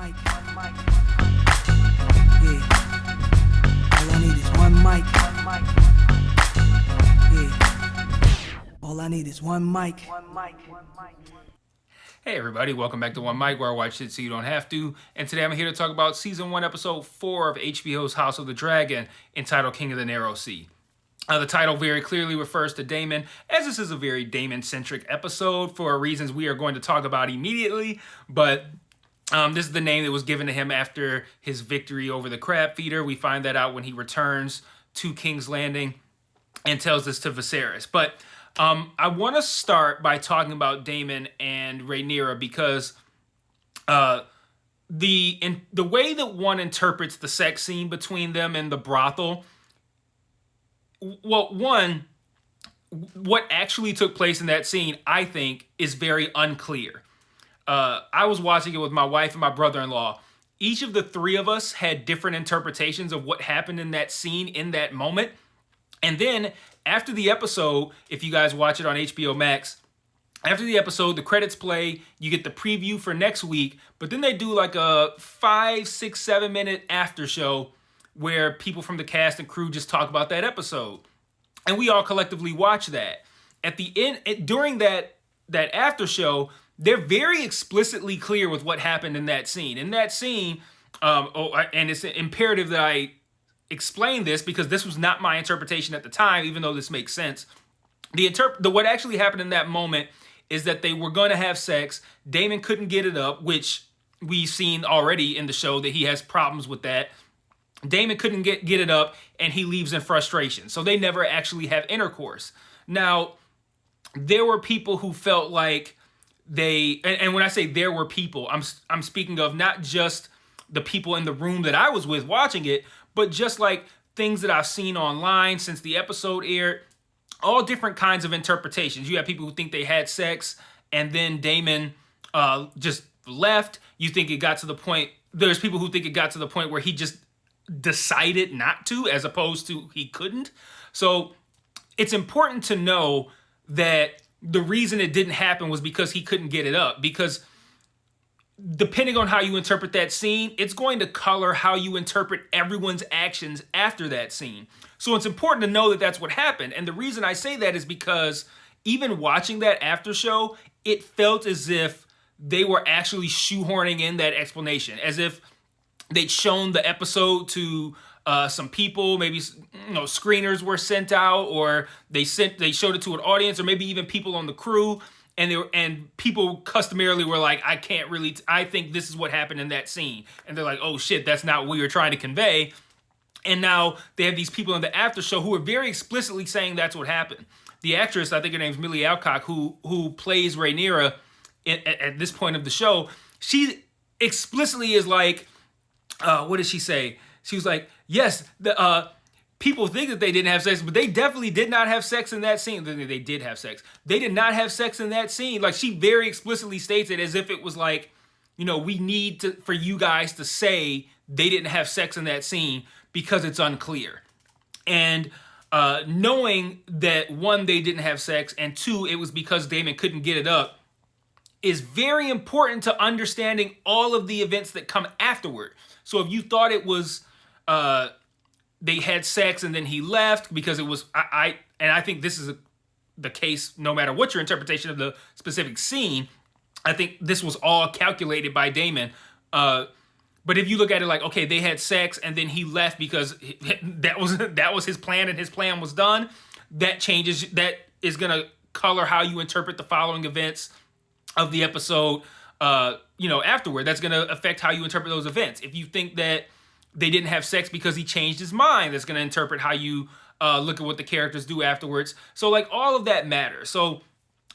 mic. Yeah. All I need is one mic. Yeah. All I need is one mic. Hey everybody, welcome back to One Mic, where I watch shit so you don't have to. And today I'm here to talk about Season 1, Episode 4 of HBO's House of the Dragon, entitled King of the Narrow Sea. The title very clearly refers to Daemon, as this is a very Daemon-centric episode for reasons we are going to talk about immediately, but this is the name that was given to him after his victory over the Crab Feeder. We find that out when he returns to King's Landing and tells this to Viserys. But I want to start by talking about Daemon and Rhaenyra because the way that one interprets the sex scene between them in the brothel, well, one, what actually took place in that scene, I think, is very unclear. I was watching it with my wife and my brother-in-law. Each of the three of us had different interpretations of what happened in that scene in that moment. And then after the episode, if you guys watch it on HBO Max, after the episode, the credits play, you get the preview for next week, but then they do like a 5, 6, 7 minute after show where people from the cast and crew just talk about that episode. And we all collectively watch that. At the end, during that after show, they're very explicitly clear with what happened in that scene. In that scene, and it's imperative that I explain this because this was not my interpretation at the time, even though this makes sense. What actually happened in that moment is that they were going to have sex. Daemon couldn't get it up, which we've seen already in the show that he has problems with that. Daemon couldn't get it up, and he leaves in frustration. So they never actually have intercourse. Now, there were people who felt like and when I say there were people, I'm speaking of not just the people in the room that I was with watching it, but just like things that I've seen online since the episode aired, all different kinds of interpretations. You have people who think they had sex and then Daemon just left. You think it got to the point, there's people who think it got to the point where he just decided not to, as opposed to he couldn't. So it's important to know that the reason it didn't happen was because he couldn't get it up. Because depending on how you interpret that scene, it's going to color how you interpret everyone's actions after that scene. So it's important to know that that's what happened. And the reason I say that is because even watching that after show, it felt as if they were actually shoehorning in that explanation, as if they'd shown the episode to some people, maybe screeners were sent out, or they showed it to an audience, or maybe even people on the crew, and people customarily were like, I think this is what happened in that scene, and they're like, oh shit, that's not what we were trying to convey. And now they have these people in the after show who are very explicitly saying that's what happened. The actress, I think her name's Millie Alcock, who plays Rhaenyra at this point of the show, she explicitly is like, what did she say? She was like, yes, the people think that they didn't have sex, but they definitely did not have sex in that scene. They did have sex. They did not have sex in that scene. Like, she very explicitly states it as if it was like, we need for you guys to say they didn't have sex in that scene because it's unclear. And knowing that, one, they didn't have sex, and two, it was because Daemon couldn't get it up, is very important to understanding all of the events that come afterward. So if you thought it was they had sex and then he left because it was I think this is the case no matter what your interpretation of the specific scene, I think this was all calculated by Daemon. But if you look at it like, okay, they had sex and then he left because that was his plan and his plan was done, that is going to color how you interpret the following events of the episode afterward. That's going to affect how you interpret those events. If you think that they didn't have sex because he changed his mind, that's going to interpret how you look at what the characters do afterwards. So like all of that matters. So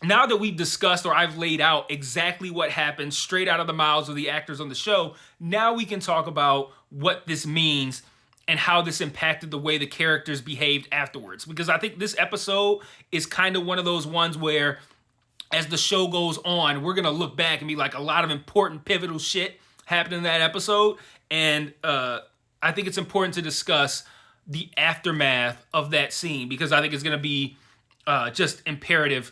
now that we've discussed, or I've laid out exactly what happened straight out of the mouths of the actors on the show, now we can talk about what this means and how this impacted the way the characters behaved afterwards. Because I think this episode is kind of one of those ones where, as the show goes on, we're going to look back and be like, a lot of important pivotal shit happened in that episode. And I think it's important to discuss the aftermath of that scene because I think it's going to be just imperative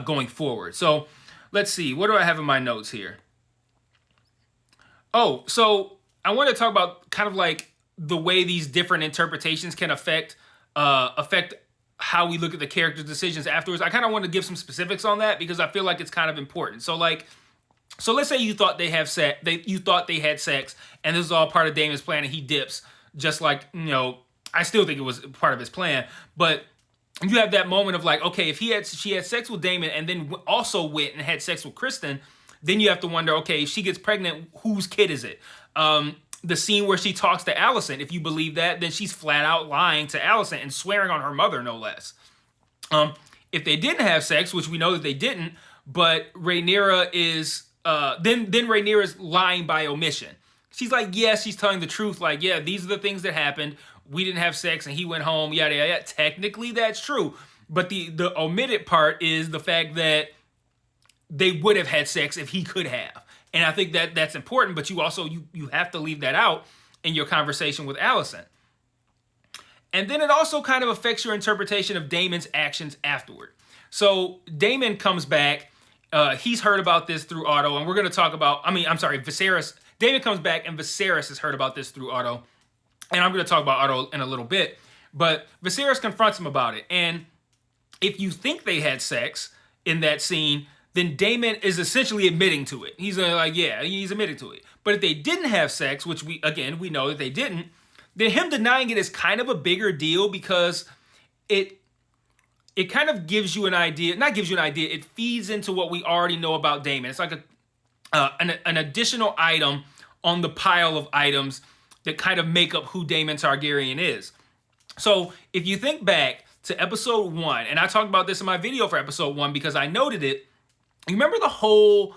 going forward. So let's see. What do I have in my notes here? Oh, so I want to talk about kind of like the way these different interpretations can affect how we look at the character's decisions afterwards. I kind of want to give some specifics on that because I feel like it's kind of important. So let's say you thought they have sex, you thought they had sex, and this is all part of Damon's plan, and he dips. Just like, I still think it was part of his plan, but you have that moment of like, okay, if she had sex with Damon and then also went and had sex with Kristen, then you have to wonder, okay, if she gets pregnant, whose kid is it? The scene where she talks to Allison, if you believe that, then she's flat out lying to Allison and swearing on her mother, no less. If they didn't have sex, which we know that they didn't, but Rhaenyra is then Rhaenyra is lying by omission. She's like, yes, she's telling the truth. Like, yeah, these are the things that happened. We didn't have sex and he went home, yada, yada, yada. Technically, that's true. But the omitted part is the fact that they would have had sex if he could have. And I think that that's important, but you also, you have to leave that out in your conversation with Allison. And then it also kind of affects your interpretation of Damon's actions afterward. So Damon comes back. He's heard about this through Otto, and we're going to talk about, Viserys. Damon comes back, and Viserys has heard about this through Otto. And I'm going to talk about Otto in a little bit. But Viserys confronts him about it. And if you think they had sex in that scene, then Damon is essentially admitting to it. He's like, yeah, he's admitting to it. But if they didn't have sex, which we know that they didn't, then him denying it is kind of a bigger deal because it kind of gives you an idea, not gives you an idea, it feeds into what we already know about Damon. It's like an additional item on the pile of items that kind of make up who Daemon Targaryen is. So if you think back to episode 1, and I talked about this in my video for episode 1 because I noted it, you remember the whole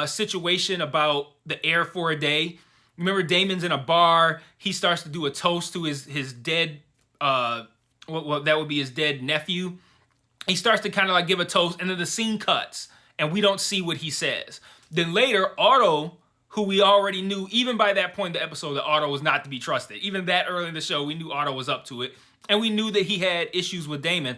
situation about the heir for a day? Remember Daemon's in a bar, he starts to do a toast to his dead, that would be his dead nephew. He starts to kind of like give a toast, and then the scene cuts, and we don't see what he says. Then later, Otto, who we already knew, even by that point in the episode, that Otto was not to be trusted. Even that early in the show, we knew Otto was up to it, and we knew that he had issues with Daemon.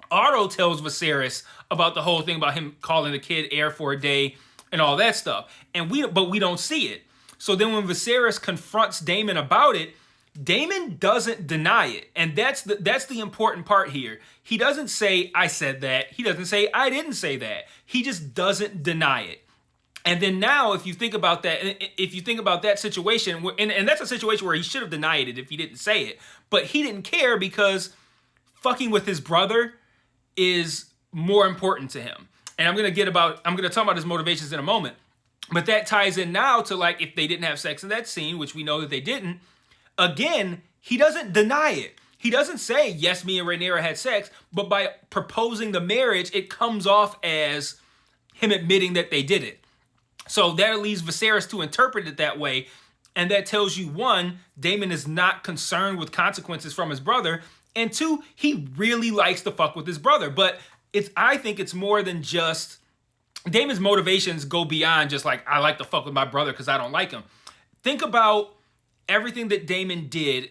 Otto tells Viserys about the whole thing about him calling the kid heir for a day and all that stuff, but we don't see it. So then when Viserys confronts Daemon about it, Daemon doesn't deny it. And that's the important part here. He doesn't say, I said that. He doesn't say, I didn't say that. He just doesn't deny it. And then now, if you think about that situation, and that's a situation where he should have denied it if he didn't say it, but he didn't care because fucking with his brother is more important to him. And I'm going to talk about his motivations in a moment. But that ties in now to like if they didn't have sex in that scene, which we know that they didn't. Again, he doesn't deny it. He doesn't say, yes, me and Rhaenyra had sex, but by proposing the marriage, it comes off as him admitting that they did it. So that leaves Viserys to interpret it that way. And that tells you, 1, Daemon is not concerned with consequences from his brother. And 2, he really likes to fuck with his brother. But I think it's more than just, Daemon's motivations go beyond just like, I like to fuck with my brother because I don't like him. Think about everything that Daemon did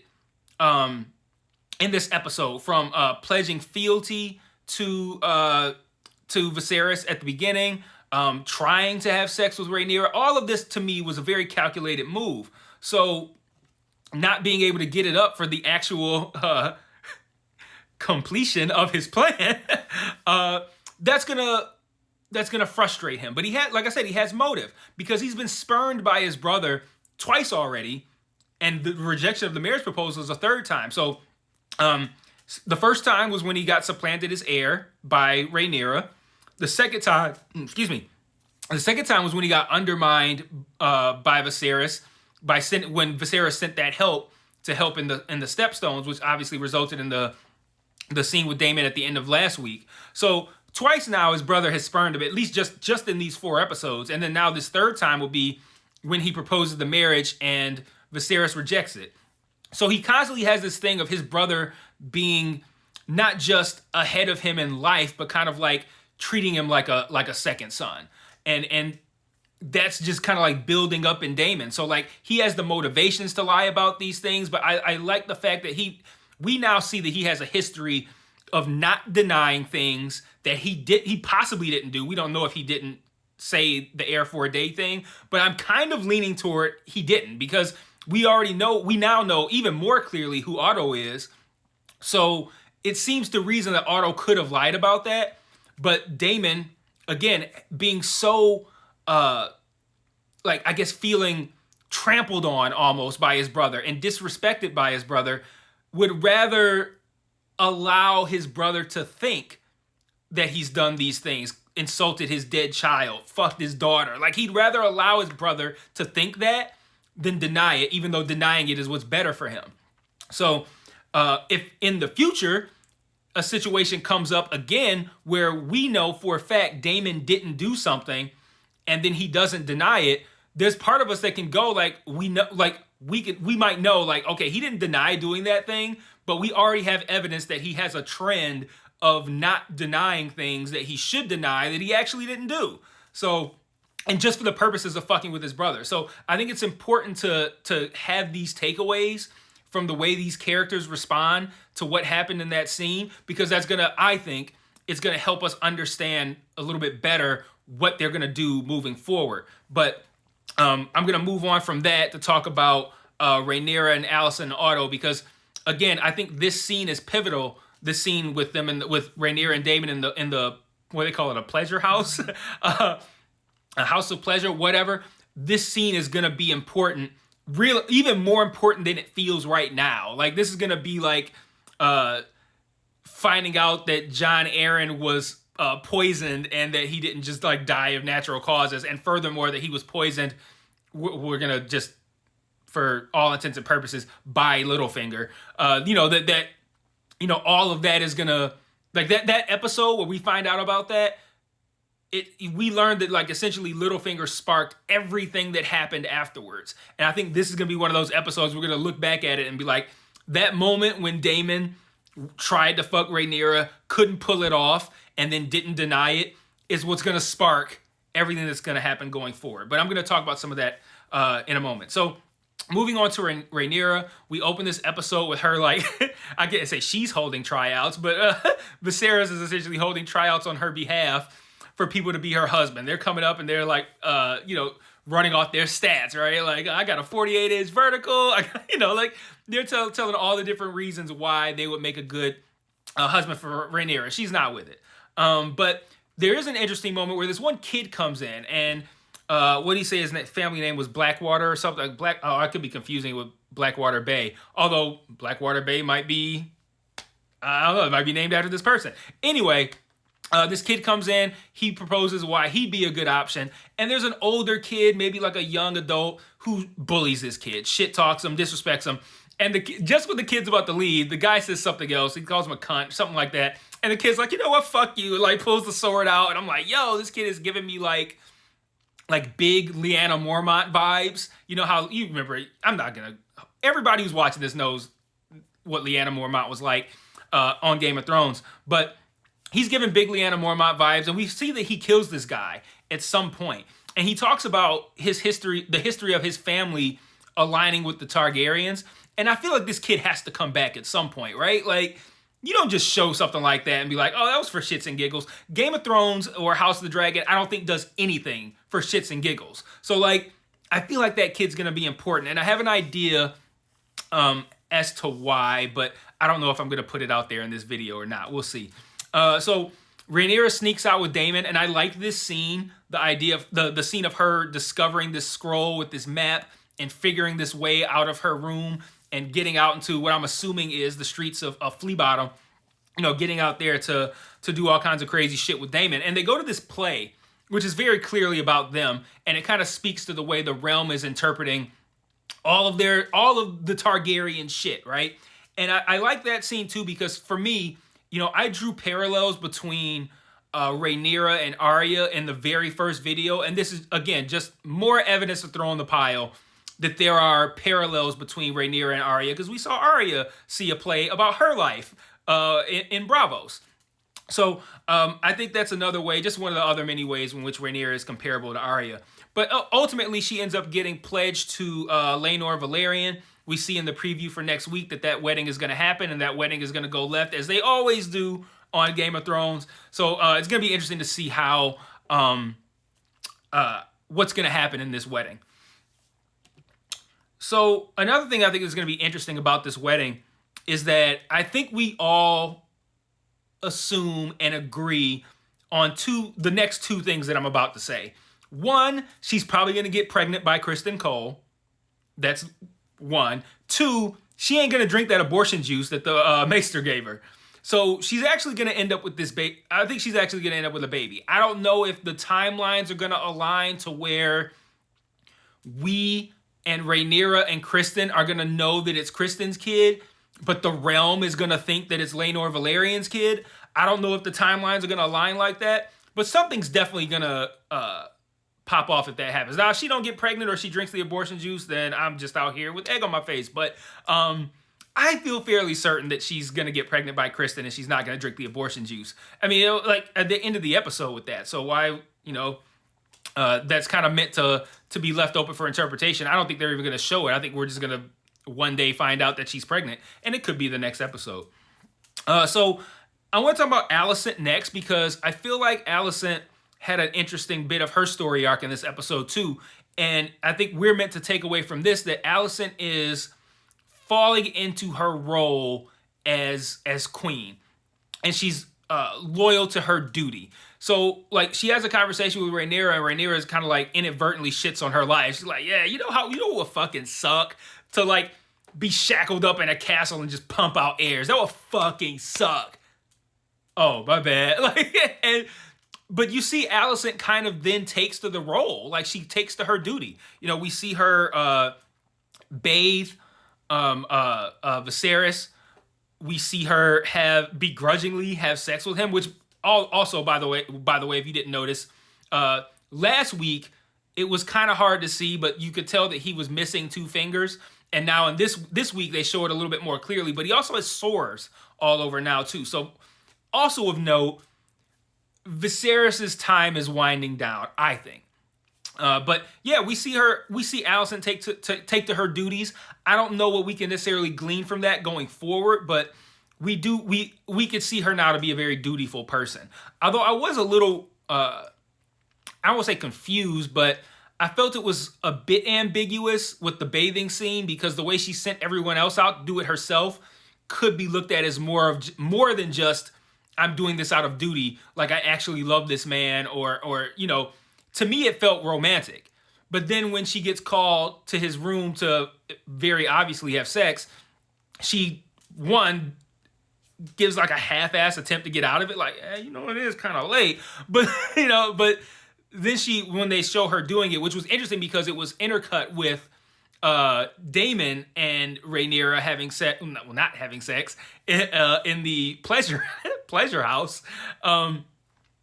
in this episode, from pledging fealty to Viserys at the beginning, trying to have sex with Rhaenyra. All of this to me was a very calculated move. So not being able to get it up for the actual completion of his plan, that's gonna frustrate him. But like I said, he has motive because he's been spurned by his brother twice already, and the rejection of the marriage proposal is a third time. So the first time was when he got supplanted as heir by Rhaenyra. The second time was when he got undermined by Viserys when Viserys sent that help to help in the Stepstones, which obviously resulted in the scene with Daemon at the end of last week. So twice now his brother has spurned him, at least just in these 4 episodes. And then now this third time will be when he proposes the marriage and Viserys rejects it. So he constantly has this thing of his brother being not just ahead of him in life, but kind of like treating him like a second son. And that's just kind of like building up in Daemon. So like he has the motivations to lie about these things, but I like the fact that we now see that he has a history of not denying things that he possibly didn't do. We don't know if he didn't say the air for a day thing, but I'm kind of leaning toward he didn't, because we now know even more clearly who Otto is. So it seems to reason that Otto could have lied about that. But Damon, again, being so, I guess feeling trampled on almost by his brother and disrespected by his brother, would rather allow his brother to think that he's done these things, insulted his dead child, fucked his daughter. Like, he'd rather allow his brother to think that than deny it, even though denying it is what's better for him. So if in the future a situation comes up again where we know for a fact Damon didn't do something and then he doesn't deny it, there's part of us that can go like, we know, like we might know, like, okay, he didn't deny doing that thing, but we already have evidence that he has a trend of not denying things that he should deny that he actually didn't do. So, and just for the purposes of fucking with his brother. So I think it's important to have these takeaways from the way these characters respond to what happened in that scene, because that's gonna, I think, it's gonna help us understand a little bit better what they're gonna do moving forward. But I'm gonna move on from that to talk about Rhaenyra and Alicent and Otto, because again, I think this scene is pivotal. This scene with them and with Rhaenyra and Daemon in the what do they call it, a pleasure house, a house of pleasure, whatever. This scene is gonna be important, real, even more important than it feels right now. Like, this is gonna be like finding out that Jon Arryn was poisoned and that he didn't just like die of natural causes, and furthermore that he was poisoned. We're gonna just, for all intents and purposes, by Littlefinger. That all of that is gonna, like, that episode where we find out about that. We learned that, like, essentially Littlefinger sparked everything that happened afterwards. And I think this is gonna be one of those episodes we're gonna look back at it and be like, that moment when Daemon tried to fuck Rhaenyra, couldn't pull it off, and then didn't deny it, is what's gonna spark everything that's gonna happen going forward. But I'm gonna talk about some of that in a moment. So moving on to Rhaenyra, we open this episode with her, like, I can't say she's holding tryouts, but Viserys is essentially holding tryouts on her behalf for people to be her husband. They're coming up and they're like, running off their stats, right? Like, I got a 48-inch vertical. Like, they're telling all the different reasons why they would make a good husband for Rhaenyra. She's not with it. But there is an interesting moment where this one kid comes in, and what he says, his family name was Blackwater or something. I could be confusing it with Blackwater Bay. Although Blackwater Bay might be, I don't know, it might be named after this person. Anyway, this kid comes in, he proposes why he'd be a good option, and there's an older kid, maybe like a young adult, who bullies this kid, shit talks him, disrespects him, and just when the kid's about to leave, the guy says something else, he calls him a cunt, something like that, and the kid's like, you know what, fuck you, like pulls the sword out, and I'm like, yo, this kid is giving me like big Lyanna Mormont vibes. You know how, you remember, everybody who's watching this knows what Lyanna Mormont was like on Game of Thrones, but he's giving big Lyanna Mormont vibes, and we see that he kills this guy at some point. And he talks about his history, the history of his family aligning with the Targaryens. And I feel like this kid has to come back at some point, right? Like, you don't just show something like that and be like, oh, that was for shits and giggles. Game of Thrones or House of the Dragon, I don't think does anything for shits and giggles. So, like, I feel like that kid's going to be important. And I have an idea as to why, but I don't know if I'm going to put it out there in this video or not. We'll see. So Rhaenyra sneaks out with Daemon, and I like this scene, the idea of the scene of her discovering this scroll with this map and figuring this way out of her room and getting out into what I'm assuming is the streets of Flea Bottom, getting out there to do all kinds of crazy shit with Daemon. And they go to this play, which is very clearly about them, and it kind of speaks to the way the realm is interpreting all of the Targaryen shit, right? And I like that scene too, because for me, I drew parallels between Rhaenyra and Arya in the very first video, and this is, again, just more evidence to throw on the pile that there are parallels between Rhaenyra and Arya, because we saw Arya see a play about her life in Bravos. So I think that's another way, just one of the other many ways in which Rhaenyra is comparable to Arya. But ultimately, she ends up getting pledged to Laenor Valerian. We see in the preview for next week that wedding is going to happen, and that wedding is going to go left, as they always do on Game of Thrones. So it's going to be interesting to see how what's going to happen in this wedding. So another thing I think is going to be interesting about this wedding is that I think we all assume and agree on the next two things that I'm about to say. One, she's probably going to get pregnant by Kristen Cole. That's one. Two, she ain't going to drink that abortion juice that the maester gave her. So she's actually going to end up with this baby. I think she's actually going to end up with a baby. I don't know if the timelines are going to align to where we and Rhaenyra and Kristen are going to know that it's Kristen's kid, but the realm is going to think that it's Laenor Valerian's kid. I don't know if the timelines are going to align like that, but something's definitely going to pop off if that happens. Now, if she don't get pregnant or she drinks the abortion juice, then I'm just out here with egg on my face. But I feel fairly certain that she's going to get pregnant by Kristen and she's not going to drink the abortion juice. I mean, like at the end of the episode with that. So why, that's kind of meant to be left open for interpretation. I don't think they're even going to show it. I think we're just going to one day find out that she's pregnant, and it could be the next episode. So I want to talk about Alicent next because I feel like Alicent had an interesting bit of her story arc in this episode too. And I think we're meant to take away from this that Alicent is falling into her role as queen. And she's loyal to her duty. So, like, she has a conversation with Rhaenyra, and Rhaenyra is kind of, like, inadvertently shits on her life. She's like, yeah, you know what would fucking suck? To, like, be shackled up in a castle and just pump out airs. That would fucking suck. Oh, my bad. But you see Alicent kind of then takes to the role. Like, she takes to her duty. We see her bathe Viserys. We see her begrudgingly have sex with him, which also, by the way, if you didn't notice, last week it was kind of hard to see, but you could tell that he was missing two fingers. And now in this week they show it a little bit more clearly, but he also has sores all over now too. So also of note, Viserys' time is winding down, I think. But yeah, we see Alicent take to her duties. I don't know what we can necessarily glean from that going forward, but we could see her now to be a very dutiful person. Although I was a little, I won't say confused, but I felt it was a bit ambiguous with the bathing scene because the way she sent everyone else out to do it herself could be looked at as more than just I'm doing this out of duty. Like I actually love this man, or to me it felt romantic. But then when she gets called to his room to very obviously have sex, she gives like a half-ass attempt to get out of it, like, it is kind of late. But, but then when they show her doing it, which was interesting because it was intercut with Daemon and Rhaenyra having sex, well, not having sex, in the pleasure house,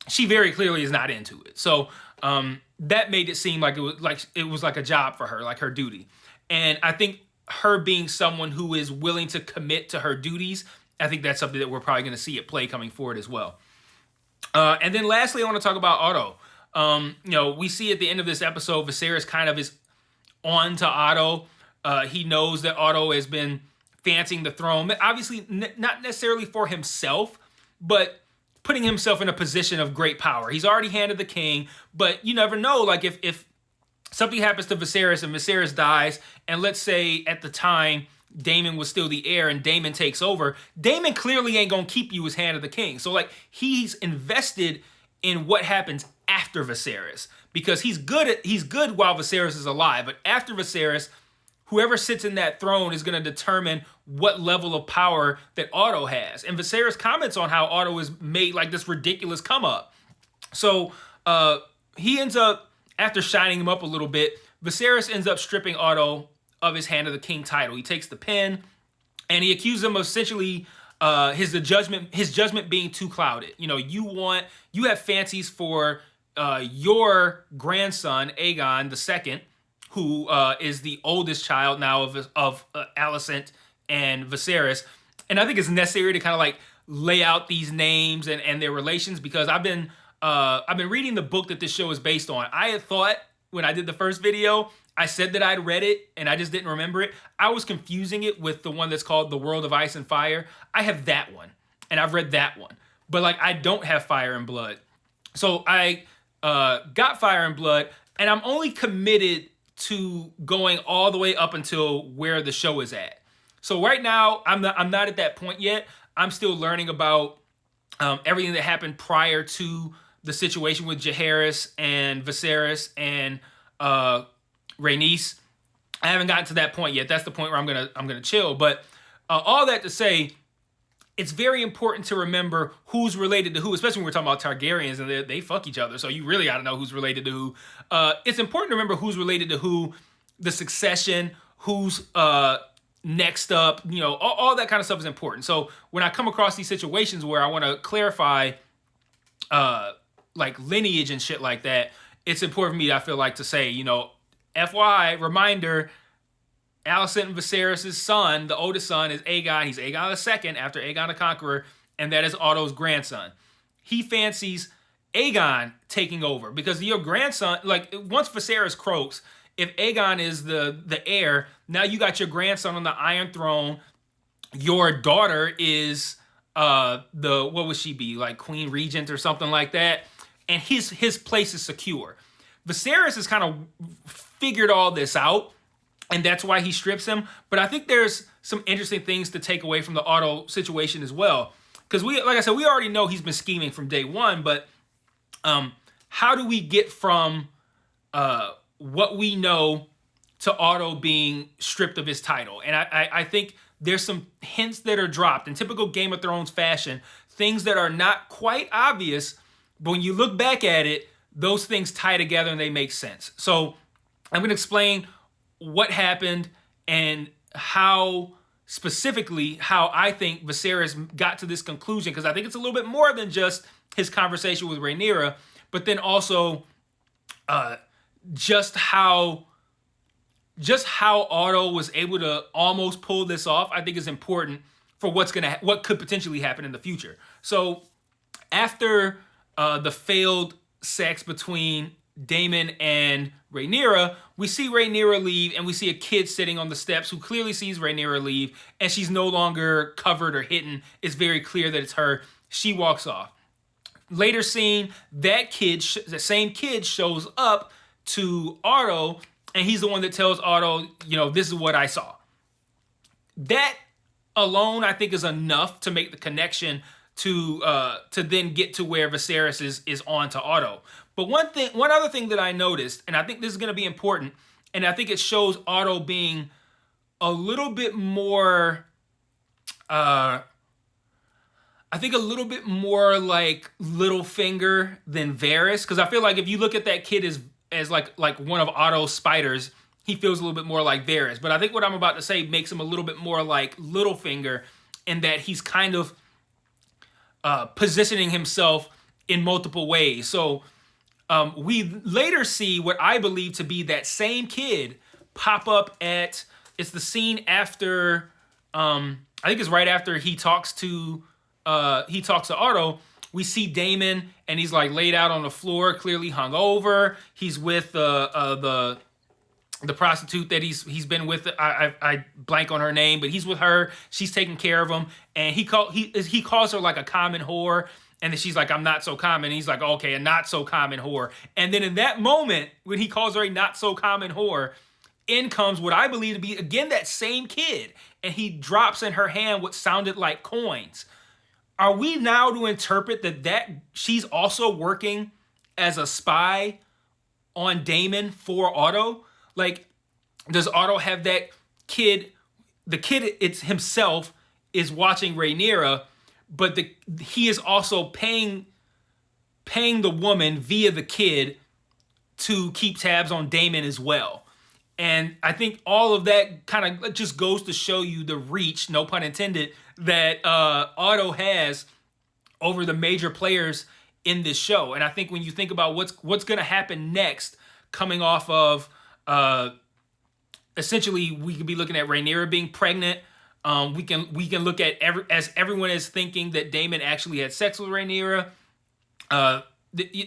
she very clearly is not into it. So that made it seem like it was like a job for her, like her duty. And I think her being someone who is willing to commit to her duties, I think that's something that we're probably going to see at play coming forward as well. And then lastly, I want to talk about Otto. We see at the end of this episode, Viserys kind of is on to Otto. He knows that Otto has been fancying the throne. Obviously, not necessarily for himself, but putting himself in a position of great power. He's already handed the king, but you never know. Like if something happens to Viserys and Viserys dies, and let's say at the time Daemon was still the heir and Daemon takes over, Daemon clearly ain't gonna keep you as hand of the king. So like he's invested in what happens after Viserys because he's good while Viserys is alive, but after Viserys, whoever sits in that throne is going to determine what level of power that Otto has. And Viserys comments on how Otto is made like this ridiculous come up. So he ends up, after shining him up a little bit, Viserys ends up stripping Otto of his hand of the king title. He takes the pen and he accuses him of essentially his judgment being too clouded. You have fancies for your grandson, Aegon II, who is the oldest child now of Alicent and Viserys. And I think it's necessary to kind of like lay out these names and their relations because I've been reading the book that this show is based on. I had thought when I did the first video, I said that I'd read it and I just didn't remember it. I was confusing it with the one that's called The World of Ice and Fire. I have that one and I've read that one, but like I don't have Fire and Blood. So I got Fire and Blood, and I'm only committed to going all the way up until where the show is at. So right now, I'm not at that point yet. I'm still learning about everything that happened prior to the situation with Jaehaerys and Viserys and Rhaenys. I haven't gotten to that point yet. That's the point where I'm gonna chill. But all that to say, it's very important to remember who's related to who, especially when we're talking about Targaryens and they fuck each other. So you really got to know who's related to who. It's important to remember who's related to who, the succession, who's next up. All that kind of stuff is important. So when I come across these situations where I want to clarify like lineage and shit like that, it's important for me, I feel like, to say, FYI, reminder, Alicent and Viserys' son, the oldest son, is Aegon. He's Aegon II after Aegon the Conqueror, and that is Otto's grandson. He fancies Aegon taking over because your grandson, like once Viserys croaks, if Aegon is the heir, now you got your grandson on the Iron Throne. Your daughter is what would she be, like Queen Regent or something like that, and his place is secure. Viserys has kind of figured all this out, and that's why he strips him. But I think there's some interesting things to take away from the Otto situation as well. Because like I said, we already know he's been scheming from day one, but how do we get from what we know to Otto being stripped of his title? And I think there's some hints that are dropped in typical Game of Thrones fashion, things that are not quite obvious, but when you look back at it, those things tie together and they make sense. So I'm going to explain what happened and how I think Viserys got to this conclusion, because I think it's a little bit more than just his conversation with Rhaenyra, but then also just how Otto was able to almost pull this off, I think is important for what could potentially happen in the future. So after the failed sex between Daemon and Rhaenyra, we see Rhaenyra leave, and we see a kid sitting on the steps who clearly sees Rhaenyra leave, and she's no longer covered or hidden. It's very clear that it's her. She walks off. Later scene, the same kid shows up to Otto, and he's the one that tells Otto, this is what I saw. That alone, I think, is enough to make the connection to then get to where Viserys is on to Otto. But one other thing that I noticed, and I think this is going to be important, and I think it shows Otto being a little bit more, like Littlefinger than Varys, because I feel like if you look at that kid as like one of Otto's spiders, he feels a little bit more like Varys. But I think what I'm about to say makes him a little bit more like Littlefinger, in that he's kind of positioning himself in multiple ways. So we later see what I believe to be that same kid pop up it's the scene after, I think it's right after he talks to Otto. We see Daemon, and he's like laid out on the floor, clearly hungover. He's with the prostitute that he's been with. I blank on her name, but he's with her. She's taking care of him, and he calls her like a common whore. And then she's like, I'm not so common. And he's like, okay, a not so common whore. And then in that moment, when he calls her a not so common whore, in comes what I believe to be, again, that same kid. And he drops in her hand what sounded like coins. Are we now to interpret that she's also working as a spy on Daemon for Otto? Like, does Otto have that kid? The kid it's himself is watching Rhaenyra, but he is also paying the woman via the kid to keep tabs on Daemon as well. And I think all of that kind of just goes to show you the reach, no pun intended, that Otto has over the major players in this show. And I think when you think about what's going to happen next, coming off of essentially we could be looking at Rhaenyra being pregnant. We can look at as everyone is thinking that Daemon actually had sex with Rhaenyra.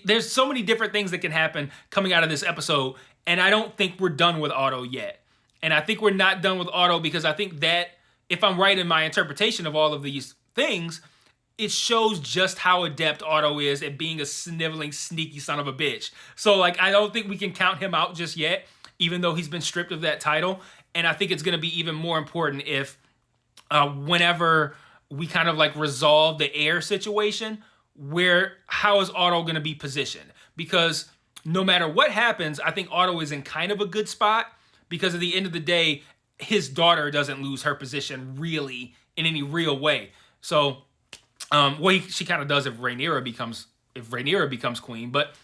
There's so many different things that can happen coming out of this episode, and I don't think we're done with Otto yet. And I think we're not done with Otto because I think that if I'm right in my interpretation of all of these things, it shows just how adept Otto is at being a sniveling, sneaky son of a bitch. So, like, I don't think we can count him out just yet, even though he's been stripped of that title. And I think it's going to be even more important if whenever we kind of like resolve the heir situation, how is Otto going to be positioned? Because no matter what happens, I think Otto is in kind of a good spot, because at the end of the day, his daughter doesn't lose her position really in any real way. So, she kind of does if Rhaenyra becomes queen, but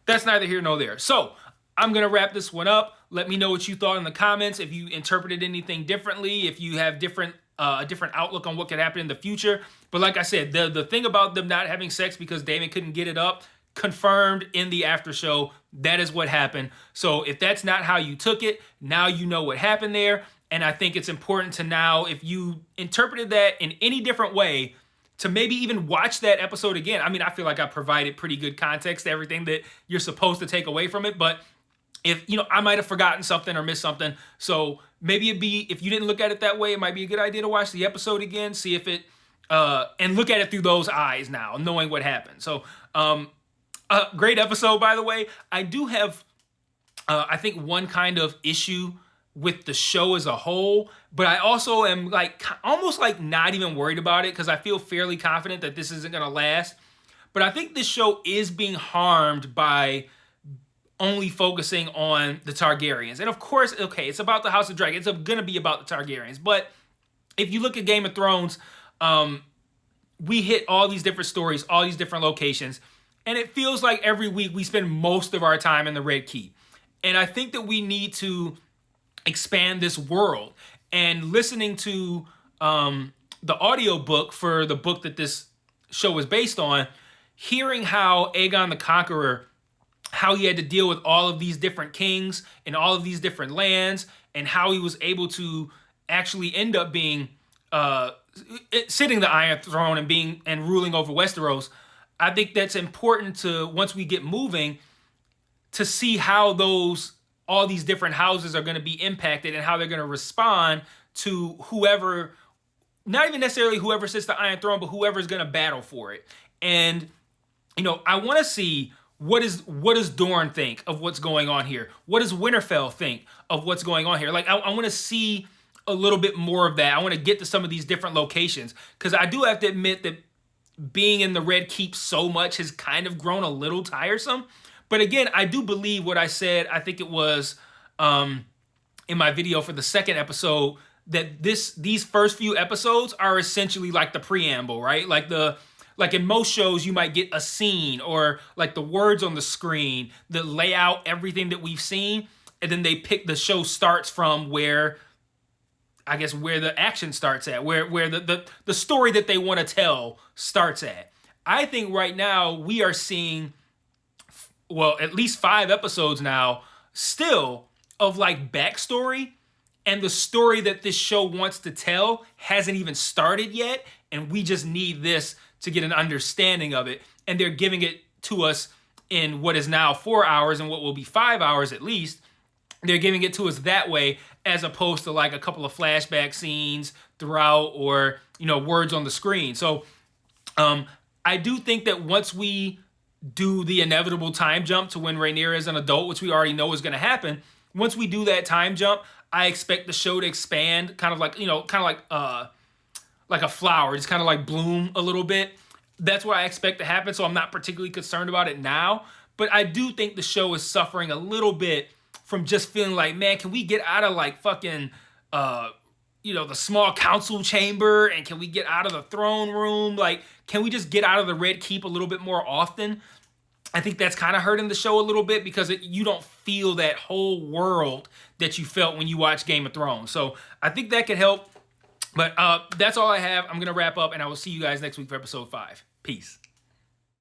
that's neither here nor there. So I'm going to wrap this one up. Let me know what you thought in the comments. If you interpreted anything differently, if you have a different outlook on what could happen in the future. But like I said, the thing about them not having sex because Daemon couldn't get it up, confirmed in the after show, that is what happened. So if that's not how you took it, now you know what happened there. And I think it's important to now, if you interpreted that in any different way, to maybe even watch that episode again. I mean, I feel like I provided pretty good context to everything that you're supposed to take away from it, but if, I might have forgotten something or missed something. So maybe if you didn't look at it that way, it might be a good idea to watch the episode again, see if it, and look at it through those eyes now, knowing what happened. So, great episode, by the way. I do have, I think, one kind of issue with the show as a whole, but I also am like almost like not even worried about it because I feel fairly confident that this isn't going to last. But I think this show is being harmed by only focusing on the Targaryens. And of course, okay, it's about the House of Dragon. It's going to be about the Targaryens. But if you look at Game of Thrones, we hit all these different stories, all these different locations, and it feels like every week we spend most of our time in the Red Keep. And I think that we need to expand this world. And listening to the audiobook for the book that this show is based on, hearing how Aegon the Conqueror, how he had to deal with all of these different kings and all of these different lands, and how he was able to actually end up being sitting the Iron Throne and ruling over Westeros. I think that's important to, once we get moving, to see how all these different houses are going to be impacted and how they're going to respond to whoever, not even necessarily whoever sits the Iron Throne, but whoever's going to battle for it. And, I want to see what does Dorne think of what's going on here? What does Winterfell think of what's going on here? Like, I want to see a little bit more of that. I want to get to some of these different locations, because I do have to admit that being in the Red Keep so much has kind of grown a little tiresome. But again, I do believe what I said, I think it was in my video for the second episode, that these first few episodes are essentially like the preamble, right? Like in most shows, you might get a scene or like the words on the screen that lay out everything that we've seen, and then the show starts from where the action starts at, where the story that they want to tell starts at. I think right now we are seeing, well, at least 5 episodes now still of like backstory, and the story that this show wants to tell hasn't even started yet, and we just need this to get an understanding of it. And they're giving it to us in what is now 4 hours and what will be 5 hours at least. They're giving it to us that way, as opposed to like a couple of flashback scenes throughout, or words on the screen. So I do think that once we do the inevitable time jump to when Rhaenyra is an adult, which we already know is going to happen, once we do that time jump, I expect the show to expand, kind of like a flower, just kind of like bloom a little bit. That's what I expect to happen. So I'm not particularly concerned about it now, but I do think the show is suffering a little bit from just feeling like, man, can we get out of like fucking, the small council chamber, and can we get out of the throne room? Like, can we just get out of the Red Keep a little bit more often? I think that's kind of hurting the show a little bit, because you don't feel that whole world that you felt when you watched Game of Thrones. So I think that could help. But that's all I have. I'm going to wrap up, and I will see you guys next week for episode 5. Peace.